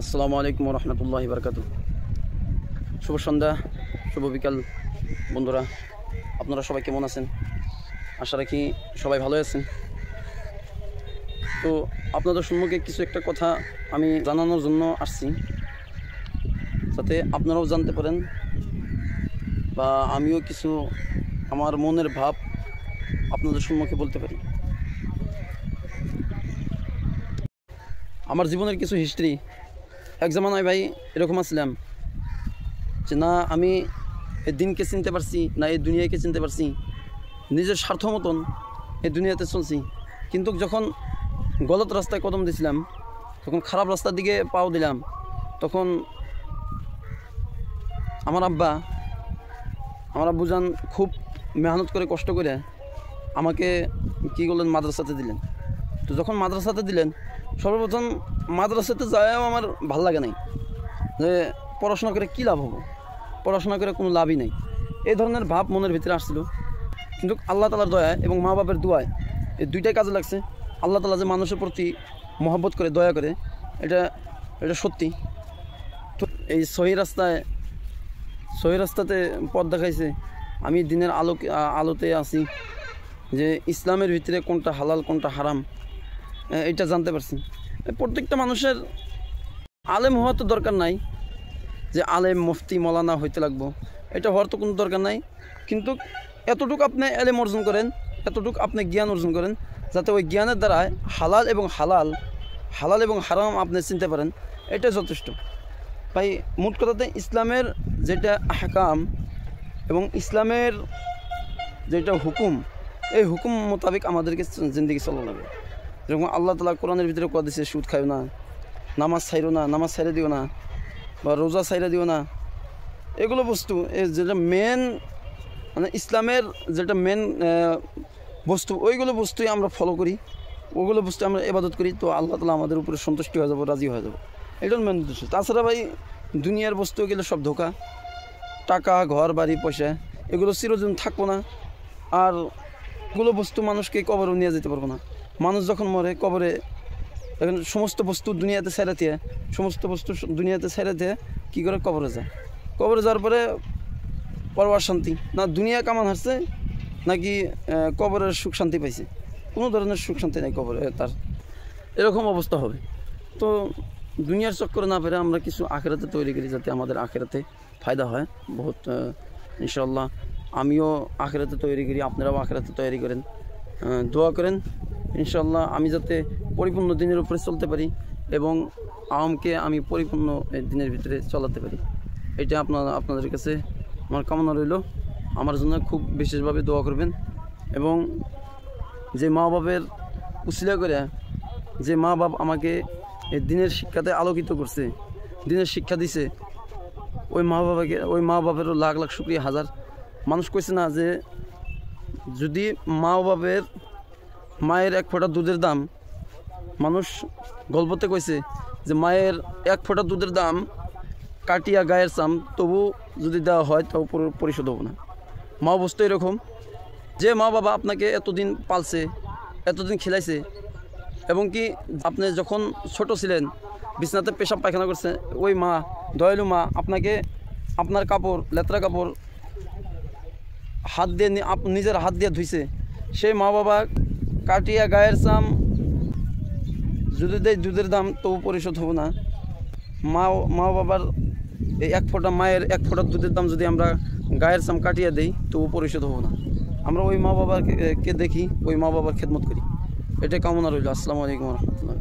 আসসালামু আলাইকুম রহমতুল্লাহি বারকাতু। শুভ সন্ধ্যা, শুভ বিকাল বন্ধুরা, আপনারা সবাই কেমন আছেন? আশা রাখি সবাই ভালো আছেন। তো আপনাদের সম্মুখে কিছু একটা কথা আমি জানানোর জন্য আসছি, যাতে আপনারাও জানতে পারেন বা আমিও কিছু আমার মনের ভাব আপনাদের সম্মুখে বলতে পারি। আমার জীবনের কিছু হিস্ট্রি। এক জামানায় ভাই এরকম আসলাম যে না আমি এই দিনকে চিনতে পারছি, না এই দুনিয়াকে চিনতে পারছি, নিজের স্বার্থ মতন এই দুনিয়াতে চলছি। কিন্তু যখন গলত রাস্তায় কদম দিয়েছিলাম, তখন খারাপ রাস্তার দিকে পাও দিলাম, তখন আমার আব্বুজান খুব মেহনত করে কষ্ট করে আমাকে কী করলেন, মাদ্রাসাতে দিলেন। তো যখন মাদ্রাসাতে দিলেন, সর্বপ্রথম মাদ্রাসাতে যাওয়াও আমার ভাল লাগে নাই, যে পড়াশোনা করে কী লাভ হবো, পড়াশোনা করে কোনো লাভই নেই, এই ধরনের ভাব মনের ভিতরে আসছিল। কিন্তু আল্লাহ তালার দয়ায় এবং মা বাবার দোয়ায় এই দুইটাই কাজে লাগছে। আল্লাহ তালা যে মানুষের প্রতি মহব্বত করে, দয়া করে, এটা সত্যি। তো এই সহি রাস্তাতে পথ দেখাইছে। আমি দিনের আলোতে আছি, যে ইসলামের ভিতরে কোনটা হালাল কোনটা হারাম এটা জানতে পারছি। প্রত্যেকটা মানুষের আলেম হওয়া তো দরকার নাই, যে আলেম মুফতি মৌলানা হইতে লাগবো, এটা হওয়ার তো কোনো দরকার নাই। কিন্তু এতটুকু আপনি এলেম অর্জন করেন, এতটুকু আপনি জ্ঞান অর্জন করেন, যাতে ওই জ্ঞানের দ্বারায় হালাল এবং হারাম আপনি চিনতে পারেন, এটা যথেষ্ট। ভাই মোট কথাতে ইসলামের যেটা আহকাম এবং ইসলামের যেটা হুকুম, এই হুকুম মোতাবেক আমাদেরকে জিন্দেগি চলা লাগে। যেরকম আল্লাহ তালা কোরআনের ভিতরে কথা দিচ্ছে, সুদ খাইও না, নামাজ ছাইরো না, নামাজ ছাইরে দিও না, বা রোজা ছাইরে দিও না। এগুলো বস্তু যেটা মেন, মানে ইসলামের যেটা মেন বস্তু, ওইগুলো বস্তুই আমরা ফলো করি, ওগুলো বস্তু আমরা ইবাদত করি। তো আল্লাহ তালা আমাদের উপরে সন্তুষ্টি হয়ে যাবো, রাজি হয়ে যাবো, এটার মেন উদ্দেশ্য। তাছাড়া ভাই দুনিয়ার বস্তু এগুলো সব ধোকা। টাকা, ঘর, বাড়ি, পয়সা এগুলো চিরদিন থাকবো না। আর এগুলো বস্তু মানুষকে কবরও নিয়ে যেতে পারবো না। মানুষ যখন মরে, কবরে এখন সমস্ত বস্তু দুনিয়াতে ছেড়ে কী করে কবরে যায়। কবরে যাওয়ার পরে পরবার শান্তি, না দুনিয়া কামান হারছে নাকি কবরের সুখ শান্তি পাইছে, কোনো ধরনের সুখ শান্তি নেই কবরে তার, এরকম অবস্থা হবে। তো দুনিয়ার চক্করে না পেরে আমরা কিছু আখেরাতে তৈরি করি, যাতে আমাদের আখেরাতে ফায়দা হয় বহুত। ইনশাআল্লাহ আমিও আখেরাতে তৈরি করি, আপনারাও আখেরাতে তৈরি করেন, দোয়া করেন। ইনশাআল্লাহ আমি যাতে পরিপূর্ণ দিনের উপরে চলতে পারি এবং আওয়ামকে আমি পরিপূর্ণ দিনের ভিতরে চলাতে পারি, এটা আপনাদের কাছে আমার কামনা রইল। আমার জন্য খুব বিশেষভাবে দোয়া করবেন। এবং যে মা বাবের উসিলা করে, যে মা বাপ আমাকে এই দিনের শিক্ষাতে আলোকিত করছে, দিনের শিক্ষা দিছে, ওই মা বাপেরও লাখ লাখ শুকরিয়া হাজার। মানুষ কইছে না যে যদি মায়ের এক ফোঁটা দুধের দাম, মানুষ গল্পতে কইছে যে মায়ের এক ফোঁটা দুধের দাম কাটিয়া গায়ের চাম, তবু যদি দেওয়া হয় তাও পরিশোধ হবো না। মা বস্তু এরকম, যে মা বাবা আপনাকে এতদিন পালছে, এতদিন খেলাইছে, এবং কি আপনি যখন ছোট ছিলেন বিছনাতে পেশাব পায়খানা করছে, ওই মা, দয়ালু মা, আপনাকে আপনার কাপড়, লেত্রা কাপড় নিজের হাত দিয়ে ধুইছে, সেই মা বাবা কাটিয়া গায়ের চাম যদি দেয় দুধের দাম, তবু পরিশোধ হবো না। মা বাবার এই মায়ের এক ফোঁটা দুধের দাম যদি আমরা গায়ের চাম কাটিয়ে দেই, তবু পরিশোধ হবো না। আমরা ওই মা বাবাকে দেখি, ওই মা বাবার খেদমত করি, এটাই কামনা রইল। আসসালামু আলাইকুম রহমতুল্লাহ।